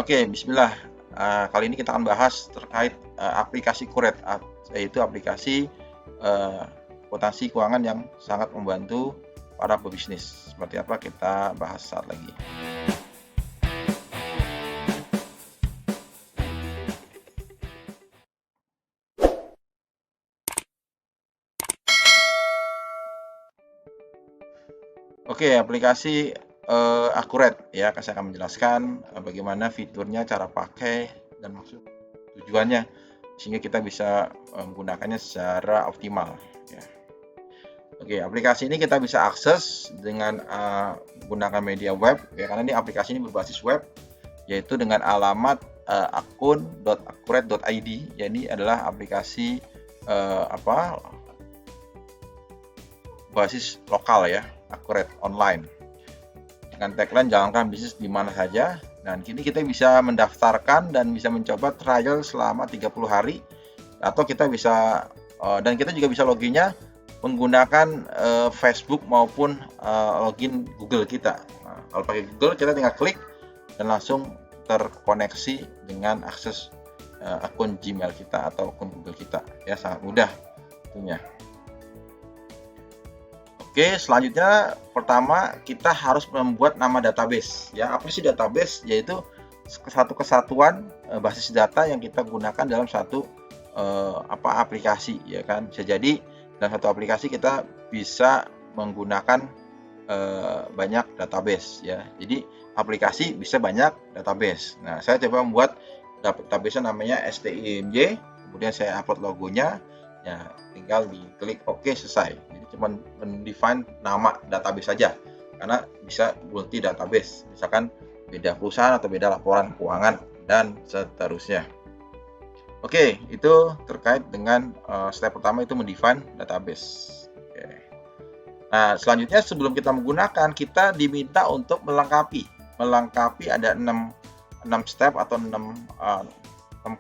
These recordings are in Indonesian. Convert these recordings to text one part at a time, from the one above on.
Oke, bismillah. Kali ini kita akan bahas terkait aplikasi Kuret, yaitu aplikasi akuntansi keuangan yang sangat membantu para pebisnis. Seperti apa kita bahas saat lagi. Oke, aplikasi Akuret ya, saya akan menjelaskan bagaimana fiturnya, cara pakai, dan maksud tujuannya sehingga kita bisa menggunakannya secara optimal ya. Oke, aplikasi ini kita bisa akses dengan menggunakan media web ya, karena ini aplikasi ini berbasis web, yaitu dengan alamat akun.akuret.id. Jadi adalah aplikasi basis lokal ya, Akuret online. Dengan tagline jalankan bisnis di mana saja. Dan kini kita bisa mendaftarkan dan bisa mencoba trial selama 30 hari, atau kita bisa dan kita juga bisa loginnya menggunakan Facebook maupun login Google kita. Nah, kalau pakai Google kita tinggal klik dan langsung terkoneksi dengan akses akun Gmail kita atau akun Google kita ya, sangat mudah tentunya. Oke, selanjutnya pertama kita harus membuat nama database ya. Apa sih database? Yaitu satu kesatuan basis data yang kita gunakan dalam satu aplikasi ya kan. Bisa jadi dalam satu aplikasi kita bisa menggunakan banyak database ya. Jadi aplikasi bisa banyak database. Nah, saya coba membuat database namanya STIMJ, kemudian saya upload logonya. Ya, tinggal diklik OK, selesai. Jadi cuma mendefine nama database saja, karena bisa multi database, misalkan beda perusahaan atau beda laporan keuangan dan seterusnya. Oke, itu terkait dengan step pertama, itu mendefine database. Oke. Nah, selanjutnya sebelum kita menggunakan, kita diminta untuk melengkapi ada 6 step atau 6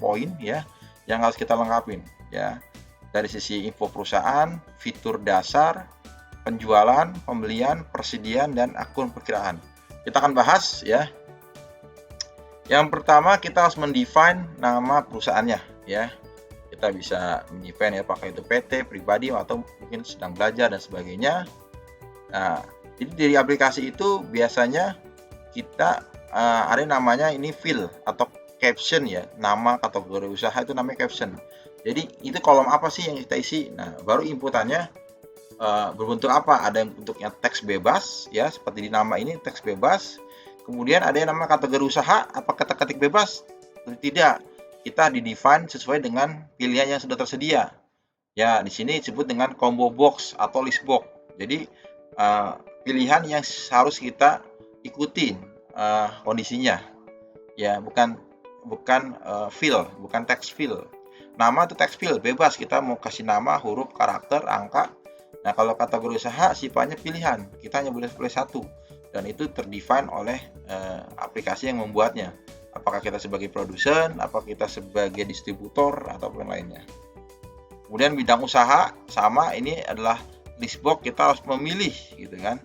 poin ya yang harus kita lengkapin ya. Dari sisi info perusahaan, fitur dasar, penjualan, pembelian, persediaan, dan akun perkiraan. Kita akan bahas ya. Yang pertama kita harus mendefine nama perusahaannya ya. Kita bisa mendefine ya, apakah itu PT, pribadi, atau mungkin sedang belajar dan sebagainya. Nah, jadi dari aplikasi itu biasanya kita ada namanya ini field atau caption ya. Nama kategori usaha itu namanya caption. Jadi itu kolom apa sih yang kita isi? Nah, baru inputannya berbentuk apa? Ada yang bentuknya teks bebas ya, seperti di nama ini teks bebas. Kemudian ada yang nama kategori usaha, apa kita ketik bebas? Tidak. Kita di-define sesuai dengan pilihan yang sudah tersedia. Ya, di sini disebut dengan combo box atau list box. Jadi pilihan yang harus kita ikuti kondisinya. Ya, bukan field, bukan text field. Nama itu text field, bebas, kita mau kasih nama, huruf, karakter, angka. Nah, kalau kategori usaha sifatnya pilihan, kita hanya boleh pilih satu, dan itu terdefine oleh aplikasi yang membuatnya. Apakah kita sebagai produsen, apakah kita sebagai distributor, atau yang lainnya. Kemudian bidang usaha sama, ini adalah list box, kita harus memilih gitu kan.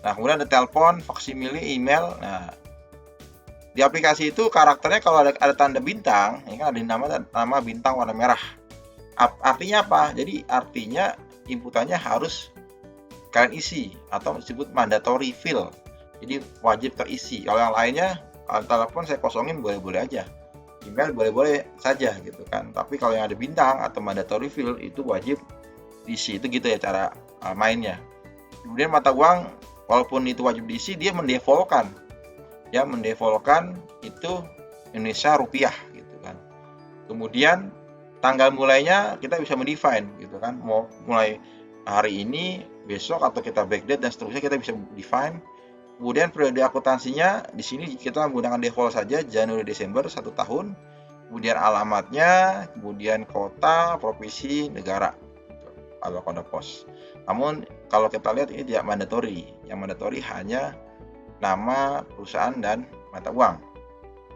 Nah, kemudian ada telepon, faksimile, email. Nah, di aplikasi itu karakternya kalau ada tanda bintang, ini kan ada nama bintang warna merah. Artinya apa? Jadi artinya inputannya harus kalian isi atau disebut mandatory field. Jadi wajib terisi. Kalau yang lainnya, kalau telepon saya kosongin boleh-boleh aja. Email boleh-boleh saja gitu kan. Tapi kalau yang ada bintang atau mandatory field itu wajib diisi. Itu gitu ya cara mainnya. Kemudian mata uang, walaupun itu wajib diisi, dia mendefaultkan itu Indonesia rupiah gitu kan. Kemudian tanggal mulainya kita bisa mendefine gitu kan, mau mulai hari ini, besok, atau kita backdate dan seterusnya, kita bisa define. Kemudian periode akuntansinya di sini kita menggunakan default saja, Januari Desember 1 tahun. Kemudian alamatnya, kemudian kota, provinsi, negara atau kode pos. Namun kalau kita lihat ini tidak mandatory. Yang mandatory hanya nama perusahaan dan mata uang,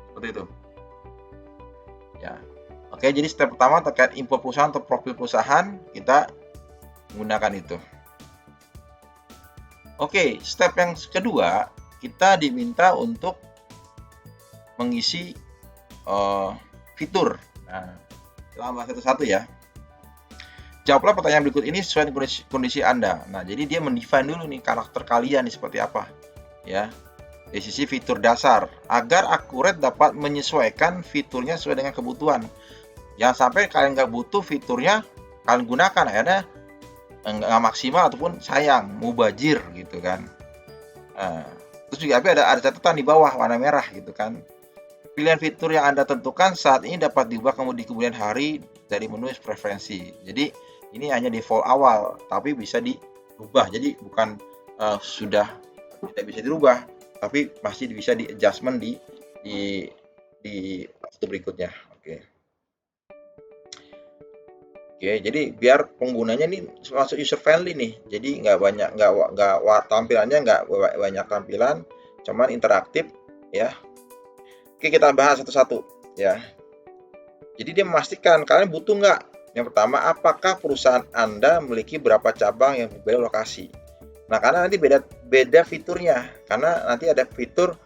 seperti itu ya. Oke, jadi step pertama terkait info perusahaan atau profil perusahaan, kita menggunakan itu. Oke, step yang kedua, kita diminta untuk mengisi fitur. Nah, kita bahas satu-satu ya. Jawablah pertanyaan berikut ini sesuai dengan kondisi Anda. Nah, jadi dia mendefine dulu nih karakter kalian nih seperti apa. Ya, dari sisi fitur dasar agar akurat dapat menyesuaikan fiturnya sesuai dengan kebutuhan. Jangan sampai kalian nggak butuh fiturnya kalian gunakan, akhirnya nggak maksimal ataupun sayang, mubazir gitu kan. Terus juga ada catatan di bawah warna merah gitu kan. Pilihan fitur yang Anda tentukan saat ini dapat diubah di kemudian hari dari menu preferensi. Jadi ini hanya default awal, tapi bisa diubah. Jadi bukan sudah tidak bisa dirubah, tapi masih bisa di adjustment di waktu berikutnya. Oke, jadi biar penggunanya nih masuk user friendly nih. Jadi nggak tampilannya nggak banyak tampilan, cuman interaktif ya. Oke, kita bahas satu-satu ya. Jadi dia memastikan kalian butuh nggak. Yang pertama, apakah perusahaan Anda memiliki berapa cabang yang berbeda lokasi? Nah, karena nanti beda fiturnya. Karena nanti ada fitur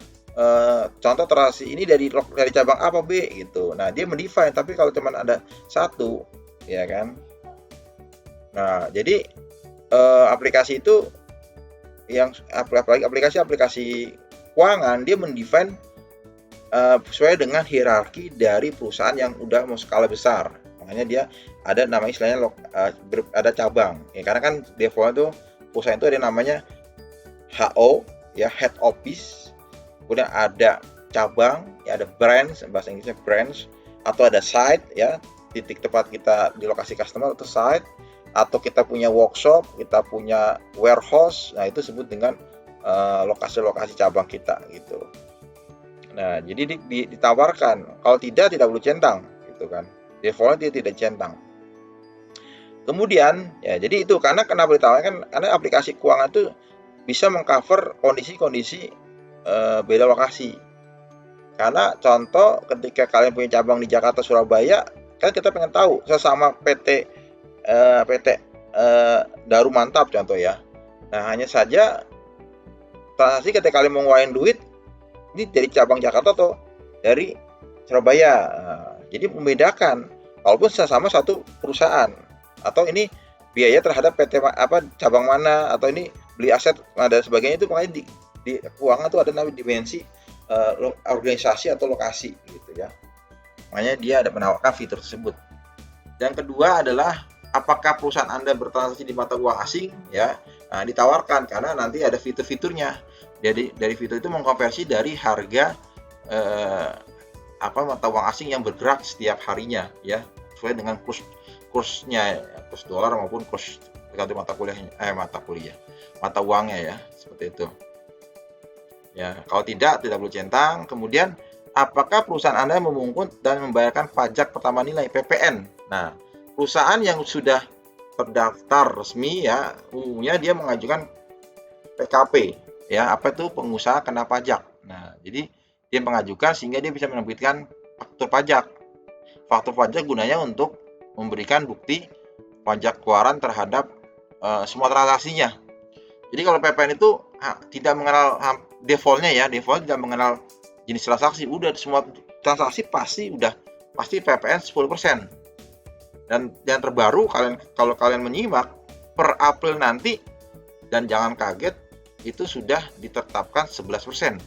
contoh transaksi ini dari cabang A apa B gitu. Nah, dia mendefine, tapi kalau cuma ada satu, ya kan. Nah, jadi aplikasi itu yang aplikasi keuangan dia mendefine sesuai dengan hierarki dari perusahaan yang udah mau skala besar. Makanya dia ada namanya istilahnya ada cabang. Ya, karena kan default itu perusahaan itu ada namanya HO ya, head office. Kemudian ada cabang, ya ada branch, bahasa Inggrisnya branch, atau ada site ya, titik tempat kita di lokasi customer atau site, atau kita punya workshop, kita punya warehouse. Nah, itu disebut dengan lokasi-lokasi cabang kita gitu. Nah, jadi ditawarkan, kalau tidak perlu centang gitu kan. Defaultnya dia tidak centang. Kemudian ya, jadi itu kenapa ditawarkan, karena aplikasi keuangan itu bisa mengcover kondisi-kondisi beda lokasi. Karena contoh ketika kalian punya cabang di Jakarta, Surabaya, kan kita pengen tahu sesama PT Daru Mantap contoh ya. Nah, hanya saja transaksi ketika kalian mau ngeluarin duit ini dari cabang Jakarta atau dari Surabaya. Nah, jadi membedakan walaupun sama satu perusahaan, atau ini biaya terhadap PT cabang mana, atau ini beli aset dan sebagainya. Itu makanya di keuangan itu ada namanya dimensi organisasi atau lokasi gitu ya. Makanya dia ada menawarkan fitur tersebut. Yang kedua adalah apakah perusahaan Anda bertransaksi di mata uang asing ya. Nah, ditawarkan karena nanti ada fitur-fiturnya. Jadi dari fitur itu mengkonversi dari harga mata uang asing yang bergerak setiap harinya ya, sesuai dengan kursnya, kurs dolar maupun kurs tergantung mata uangnya ya, seperti itu. Ya, kalau tidak perlu centang. Kemudian, apakah perusahaan Anda memungut dan membayarkan pajak pertambahan nilai (PPN)? Nah, perusahaan yang sudah terdaftar resmi ya, umumnya dia mengajukan PKP. Ya, apa itu pengusaha kena pajak. Nah, jadi dia mengajukan sehingga dia bisa menerbitkan faktur pajak. Faktur pajak gunanya untuk memberikan bukti pajak keluaran terhadap semua transaksinya. Jadi kalau PPN itu tidak mengenal defaultnya ya, default tidak mengenal jenis transaksi. Udah semua transaksi pasti PPN 10%. Dan yang terbaru, kalau kalian menyimak per April nanti, dan jangan kaget, itu sudah ditetapkan 11%.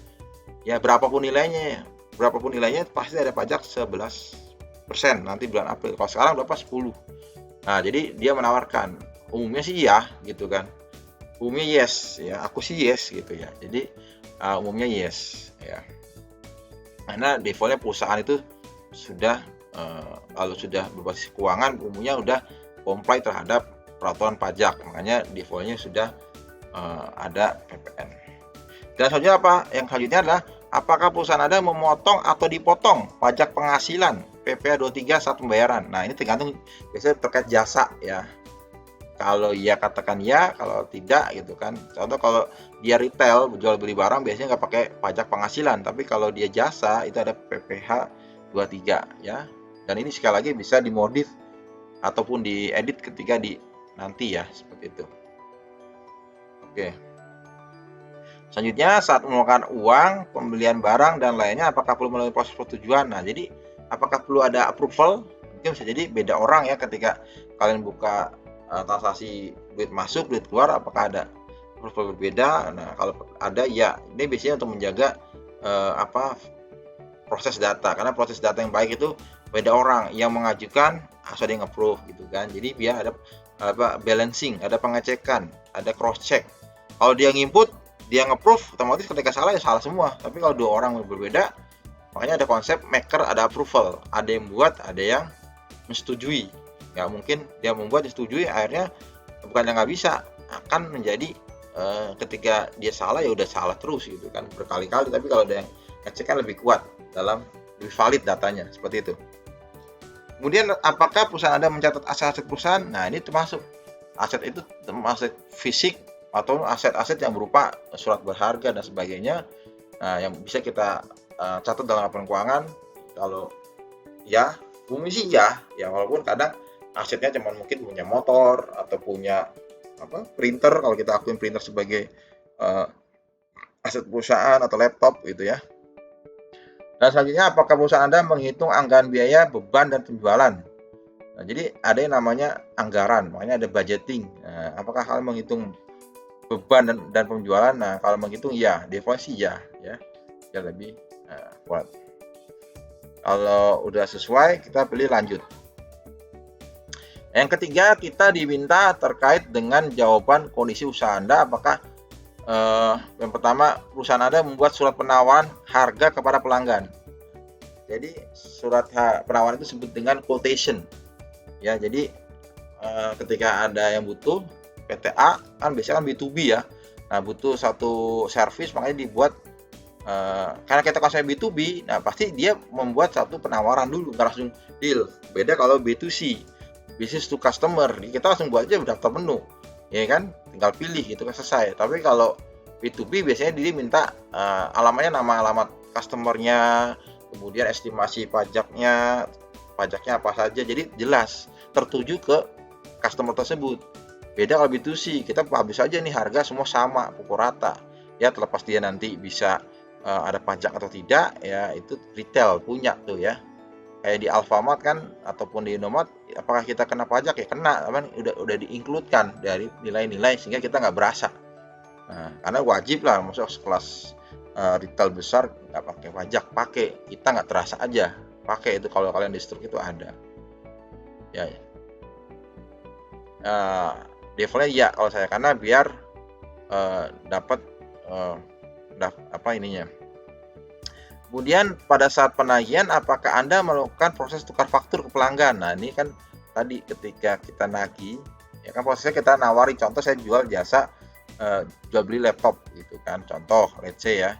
Ya, berapapun nilainya pasti ada pajak 11% nanti bulan April. Kalau sekarang berapa? 10. Nah, jadi dia menawarkan, umumnya sih ya gitu kan. Umumnya yes ya, aku sih yes gitu ya. Jadi umumnya yes ya. Karena defaultnya perusahaan itu sudah kalau sudah berbasis keuangan umumnya udah comply terhadap peraturan pajak. Makanya defaultnya sudah ada PPN. Dan selanjutnya apa? Yang selanjutnya adalah apakah perusahaan Anda memotong atau dipotong pajak penghasilan PPh 23 saat pembayaran. Nah, ini tergantung biasanya terkait jasa ya. Kalau iya katakan ya, kalau tidak gitu kan. Contoh kalau dia retail, jual beli barang biasanya nggak pakai pajak penghasilan, tapi kalau dia jasa itu ada PPh 23 ya. Dan ini sekali lagi bisa dimodif ataupun diedit ketika nanti ya, seperti itu. Oke. Selanjutnya, saat mengeluarkan uang, pembelian barang dan lainnya, apakah perlu melalui proses persetujuan? Nah, jadi apakah perlu ada approval? Mungkin bisa jadi beda orang ya ketika kalian buka transaksi duit masuk, duit keluar, apakah ada approval berbeda? Nah, kalau ada ya, ini biasanya untuk menjaga proses data, karena proses data yang baik itu beda orang yang mengajukan harus ada yang approve gitu kan. Jadi biar ada balancing, ada pengecekan, ada cross check. Kalau dia nginput, dia nge-approve, otomatis ketika salah ya salah semua. Tapi kalau dua orang berbeda, makanya ada konsep maker, ada approval, ada yang buat, ada yang menyetujui. Nggak mungkin dia membuat disetujui, akhirnya bukan yang nggak bisa, akan menjadi ketika dia salah ya udah salah terus gitu kan berkali-kali. Tapi kalau ada yang ngecek kan lebih kuat dalam lebih valid datanya, seperti itu. Kemudian apakah perusahaan Anda mencatat aset-aset perusahaan? Nah, ini termasuk aset itu aset fisik atau aset-aset yang berupa surat berharga dan sebagainya. Nah, yang bisa kita catat dalam laporan keuangan. Kalau ya, bumi sih ya walaupun kadang asetnya cuma mungkin punya motor atau punya printer, kalau kita akuin printer sebagai aset perusahaan atau laptop gitu ya. Dan selanjutnya, apakah perusahaan Anda menghitung anggaran biaya, beban, dan penjualan? Nah, jadi ada yang namanya anggaran, makanya ada budgeting. Nah, apakah kalian menghitung beban dan penjualan? Nah, kalau menghitung ya, default sih ya lebih kuat. Kalau udah sesuai, kita pilih lanjut. Yang ketiga, kita diminta terkait dengan jawaban kondisi usaha Anda. Apakah yang pertama, perusahaan Anda membuat surat penawaran harga kepada pelanggan. Jadi surat penawaran itu disebut dengan quotation. Ya, jadi ketika ada yang butuh PTA kan biasanya kan B2B ya. Nah, butuh satu service, makanya dibuat karena kita konsep B2B, nah pasti dia membuat satu penawaran dulu, nggak langsung deal. Beda kalau B2C, business to customer, kita langsung buat aja daftar menu, ya kan, tinggal pilih gitu kan selesai. Tapi kalau B2B biasanya dia minta alamatnya, nama alamat customernya, kemudian estimasi pajaknya apa saja, jadi jelas tertuju ke customer tersebut. Beda kalau B2C, kita publish aja nih harga semua sama, pukul rata. Ya, terlepas dia nanti bisa ada pajak atau tidak, ya itu retail punya tuh ya. Kayak di Alfamart kan ataupun di Indomart, apakah kita kena pajak? Ya kena, kan udah diinkludkan dari nilai-nilai sehingga kita nggak berasa. Nah, karena wajib lah, maksudnya sekelas retail besar nggak pakai pajak, pakai, kita nggak terasa aja pakai itu. Kalau kalian di struk itu ada ya. Defaultnya ya kalau saya, karena biar dapat ininya. Kemudian pada saat penagihan, apakah Anda melakukan proses tukar faktur ke pelanggan? Nah, ini kan tadi ketika kita nagih, ya kan prosesnya kita nawari, contoh saya jual jasa jual beli laptop gitu kan, contoh let's say ya.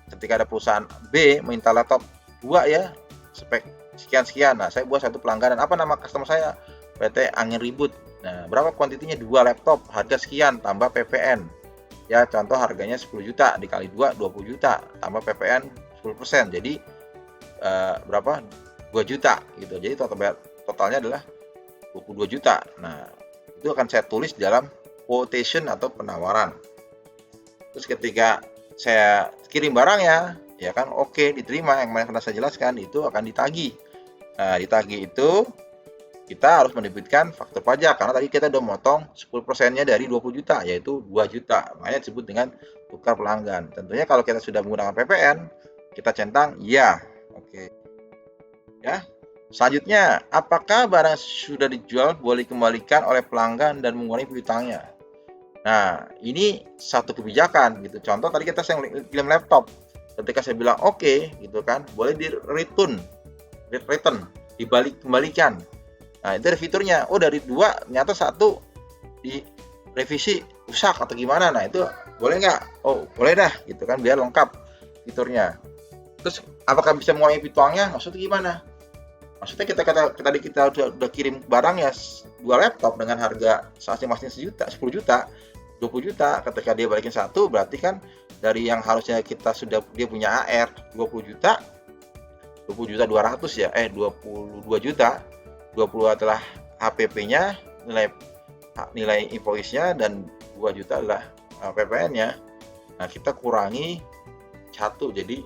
Ketika ada perusahaan B minta laptop 2 ya, spek sekian-sekian. Nah, saya buat satu pelanggaran. Apa nama customer saya? PT Angin Ribut. Nah, berapa kuantitinya? 2 laptop, harga sekian, tambah PPN. Ya, contoh harganya 10 juta, dikali 2, 20 juta, tambah PPN 10%. Jadi, berapa? 2 juta gitu. Jadi totalnya adalah 22 juta. Nah, itu akan saya tulis dalam quotation atau penawaran. Terus ketika saya kirim barangnya, ya kan oke, diterima, yang mana saya jelaskan, itu akan ditagih. Nah, ditagih itu kita harus mendebitkan faktur pajak, karena tadi kita udah motong 10%-nya dari 20 juta, yaitu 2 juta. Makanya disebut dengan tukar pelanggan. Tentunya kalau kita sudah menggunakan PPN, kita centang ya. Oke. Ya. Selanjutnya, apakah barang sudah dijual boleh dikembalikan oleh pelanggan dan mengurangi piutangnya? Nah, ini satu kebijakan gitu. Contoh tadi saya kirim laptop. Ketika saya bilang oke, gitu kan, boleh return, dibalik-kembalikan. Nah, itu ada fiturnya. Oh, dari 2 ternyata 1 direvisi rusak atau gimana. Nah, itu boleh nggak? Oh, boleh dah gitu kan, biar lengkap fiturnya. Terus apakah bisa mengurangi piutangnya? Maksudnya gimana? Maksudnya kita udah kirim barang ya 2 laptop dengan harga masing-masing 10 juta, 20 juta. Ketika dia balikin 1, berarti kan dari yang harusnya dia punya AR 20 juta 200 ya, 22 juta. 20 adalah HPP-nya, nilai invoice-nya, dan 2 juta adalah PPN-nya. Nah, kita kurangi 1 jadi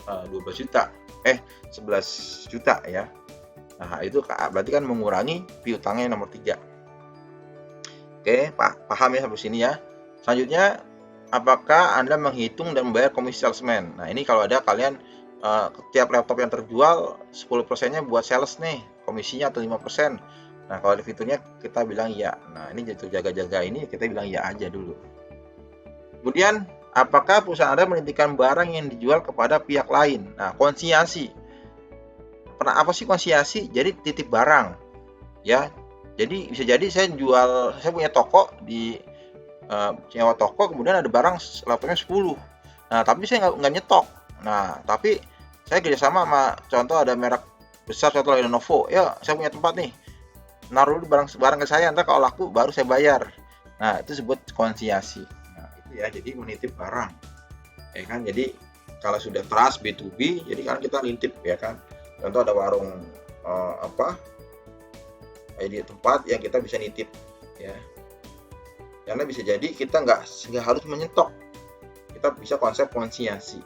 12 juta. 11 juta ya. Nah, itu berarti kan mengurangi piutangnya nomor 3. Oke, paham ya sampai sini ya. Selanjutnya, apakah Anda menghitung dan membayar komisi salesman? Nah, ini kalau ada kalian setiap laptop yang terjual 10%-nya buat sales nih, komisinya atau 5%. Nah, kalau di fiturnya kita bilang iya. Nah, ini jatuh jaga-jaga ini kita bilang iya aja dulu. Kemudian, apakah perusahaan Anda menitipkan barang yang dijual kepada pihak lain? Nah, konsinyasi. Apa sih konsinyasi? Jadi titip barang, ya. Jadi bisa jadi saya punya toko di nyewa toko, kemudian ada barang laptopnya 10. Nah, tapi saya nggak nyetok. Nah, tapi saya kerjasama sama contoh ada merek besar, contoh Lenovo. Ya, saya punya tempat nih. Naruh barang ke saya, ntar kalau laku baru saya bayar. Nah, itu disebut konsinyasi. Nah, itu ya, jadi menitip barang. Ya kan? Jadi kalau sudah trust B2B, jadi kan kita nitip ya kan. Contoh ada warung di tempat yang kita bisa nitip ya. Karena bisa jadi kita nggak harus menyetok. Kita bisa konsep konsinyasi.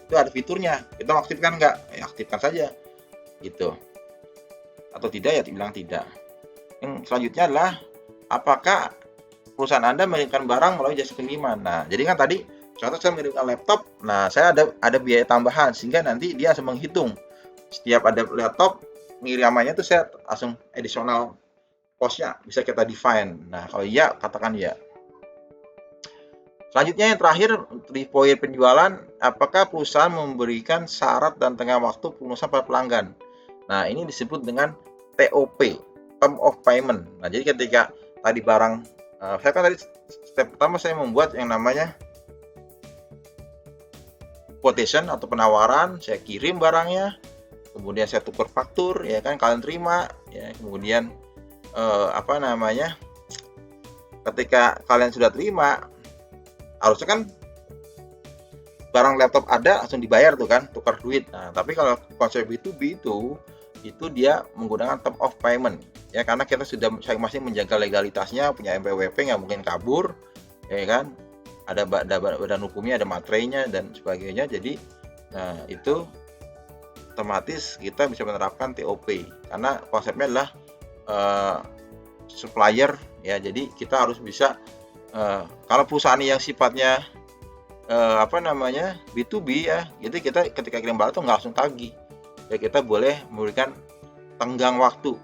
Itu ada fiturnya. Kita aktifkan nggak? Ya, aktifkan saja. Gitu. Atau tidak ya bilang tidak. Yang selanjutnya adalah apakah perusahaan Anda mengirimkan barang melalui jasa pengiriman. Nah, jadi kan tadi contoh saya mengirimkan laptop, nah saya ada biaya tambahan sehingga nanti dia langsung menghitung. Setiap ada laptop pengirimannya itu saya langsung additional cost-nya bisa kita define. Nah, kalau iya katakan ya. Selanjutnya yang terakhir di poin penjualan, apakah perusahaan memberikan syarat dan tengah waktu pelunasan pada pelanggan. Nah, ini disebut dengan TOP, Term of Payment. Nah, jadi ketika tadi barang, saya kan tadi step pertama saya membuat yang namanya quotation atau penawaran, saya kirim barangnya, kemudian saya tukar faktur, ya kan kalian terima, ya kemudian ketika kalian sudah terima, harusnya kan barang laptop ada langsung dibayar tuh kan, tukar duit. Nah, tapi kalau konsep B2B itu dia menggunakan term of payment ya, karena kita sudah masing-masing menjaga legalitasnya, punya MPWP, nggak mungkin kabur ya kan, ada badan hukumnya, ada materainya dan sebagainya. Jadi itu otomatis kita bisa menerapkan TOP karena konsepnya adalah supplier ya. Jadi kita harus bisa kalau perusahaan yang sifatnya B2B ya, jadi kita ketika kirim barang tuh nggak langsung tagih ya, kita boleh memberikan tenggang waktu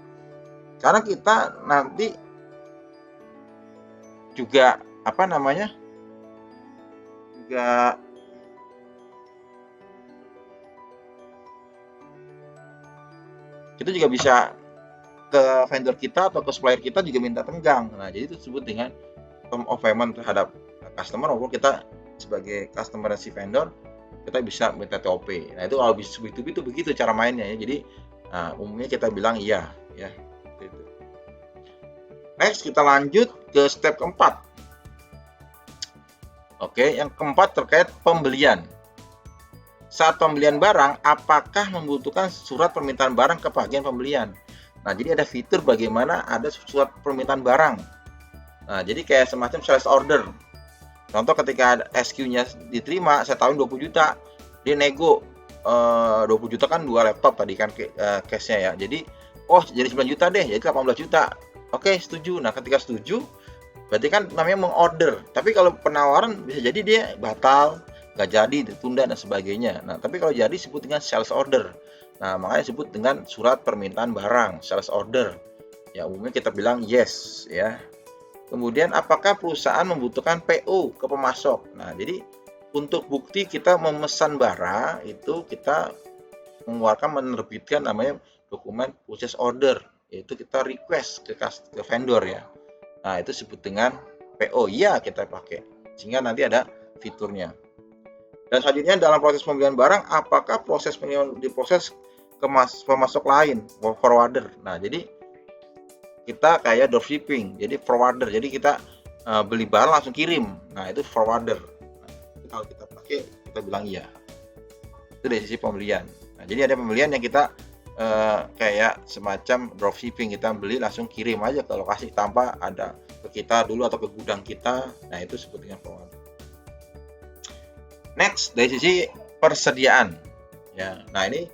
karena kita nanti juga kita juga bisa ke vendor kita atau ke supplier kita juga minta tenggang. Nah, jadi itu disebut dengan term of payment terhadap customer, maupun kita sebagai customer si vendor kita bisa minta TOP. Nah, itu kalau B2B itu begitu cara mainnya ya. Jadi umumnya kita bilang iya ya. Gitu. Next kita lanjut ke step keempat. Oke, yang keempat terkait pembelian. Saat pembelian barang, apakah membutuhkan surat permintaan barang ke bagian pembelian? Nah, jadi ada fitur bagaimana ada surat permintaan barang. Nah, jadi kayak semacam sales order. Contoh ketika SQ-nya diterima, saya tahu 20 juta, dia nego 20 juta kan 2 laptop tadi kan case-nya ya. Jadi, jadi 9 juta deh, jadi 18 juta. Oke, setuju. Nah, ketika setuju, berarti kan namanya mengorder. Tapi kalau penawaran bisa jadi dia batal, nggak jadi, ditunda dan sebagainya. Nah, tapi kalau jadi disebut dengan sales order. Nah, makanya disebut dengan surat permintaan barang, sales order. Ya, umumnya kita bilang yes ya. Kemudian apakah perusahaan membutuhkan PO ke pemasok? Nah, jadi untuk bukti kita memesan barang itu kita menerbitkan namanya dokumen purchase order, yaitu kita request ke vendor ya. Nah, itu disebut dengan PO. Ya, kita pakai sehingga nanti ada fiturnya. Dan selanjutnya dalam proses pembelian barang, apakah proses pengiriman diproses ke pemasok lain, forwarder. Nah, jadi kita kayak dropshipping, jadi forwarder. Jadi kita beli barang langsung kirim. Nah, itu forwarder. Nah, itu kalau kita pakai, kita bilang iya. Itu dari sisi pembelian. Nah, jadi ada pembelian yang kita kayak semacam dropshipping, kita beli langsung kirim aja ke lokasi tanpa ada ke kita dulu atau ke gudang kita. Nah, itu disebut dengan forwarder. Next, dari sisi persediaan. Ya, nah ini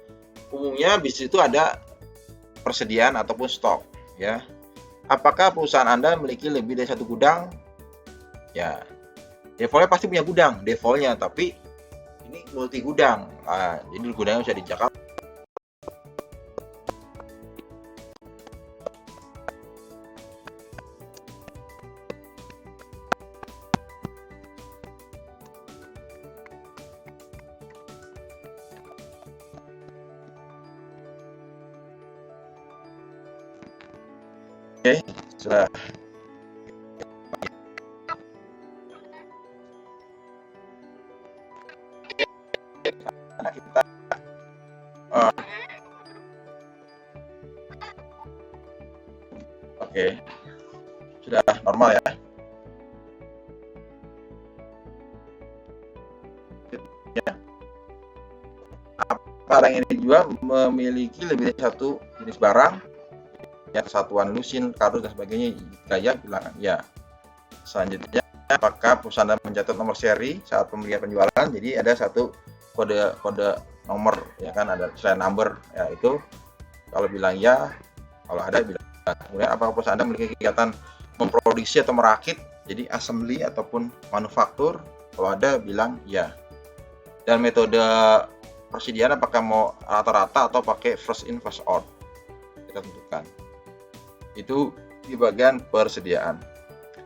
umumnya bisnis itu ada persediaan ataupun stok. Ya, apakah perusahaan Anda memiliki lebih dari satu gudang? Ya, defaultnya pasti punya gudang, defaultnya, tapi ini multi gudang. Nah, jadi gudangnya bisa di Jakarta. Oke, sudah. Nah, kita oke, sudah normal ya. Barang ini juga memiliki lebih dari satu jenis barang, ya, kesatuan lusin, kardus dan sebagainya. Jika bilang ya. Selanjutnya, apakah perusahaan Anda mencatat nomor seri saat pembelian penjualan? Jadi ada satu kode nomor, ya kan, ada serial number, ya itu kalau bilang ya, kalau ada bilang. Kemudian apakah perusahaan Anda memiliki kegiatan memproduksi atau merakit, jadi assembly ataupun manufaktur? Kalau ada bilang ya. Dan metode persediaan apakah mau rata-rata atau pakai first in first out, kita tentukan. Itu di bagian persediaan.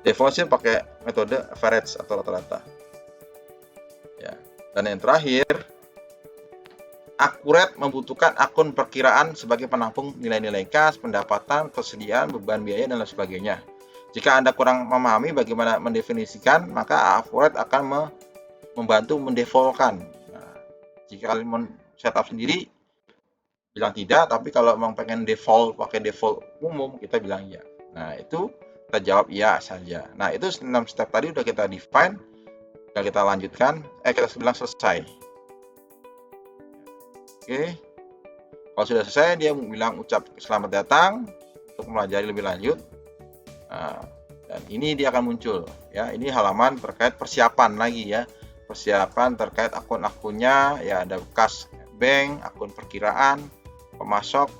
Defaultnya pakai metode average atau rata-rata. Ya. Dan yang terakhir, akurat membutuhkan akun perkiraan sebagai penampung nilai-nilai kas, pendapatan, persediaan, beban biaya, dan lain sebagainya. Jika Anda kurang memahami bagaimana mendefinisikan, maka akurat akan membantu mendefaultkan. Nah, jika kalian setup sendiri, bilang tidak, tapi kalau memang pengen default, pakai default umum, kita bilang ya. Nah, itu kita jawab iya saja. Nah, itu 6 step tadi udah kita define, udah kita lanjutkan, kita bilang selesai. Oke, kalau sudah selesai, dia bilang ucap selamat datang untuk mempelajari lebih lanjut. Nah, dan ini dia akan muncul, ya. Ini halaman terkait persiapan lagi, ya. Persiapan terkait akun-akunnya, ya, ada kas bank, akun perkiraan, pemasok,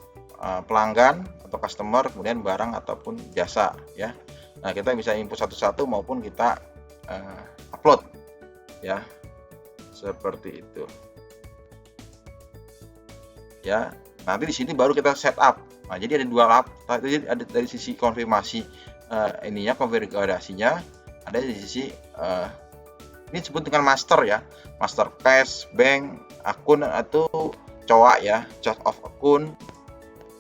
pelanggan atau customer, kemudian barang ataupun jasa, ya. Nah, kita bisa input satu-satu maupun kita upload, ya, seperti itu, ya. Nanti di sini baru kita setup. Nah, jadi ada dua lap. Tadi ada dari sisi konfirmasi konfigurasinya, ada di sisi ini disebut dengan master, ya, master cash, bank, akun atau COA, ya, chart of akun.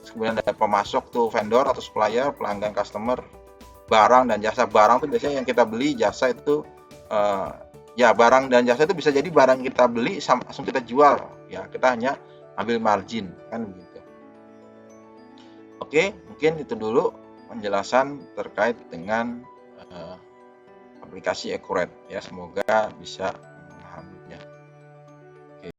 Kemudian ada pemasok tuh vendor atau supplier, pelanggan customer, barang dan jasa. Barang itu biasanya yang kita beli, jasa itu ya, barang dan jasa itu bisa jadi barang kita beli langsung kita jual, ya, kita hanya ambil margin, kan begitu. Oke, mungkin itu dulu penjelasan terkait dengan aplikasi Accurate, ya. Semoga bisa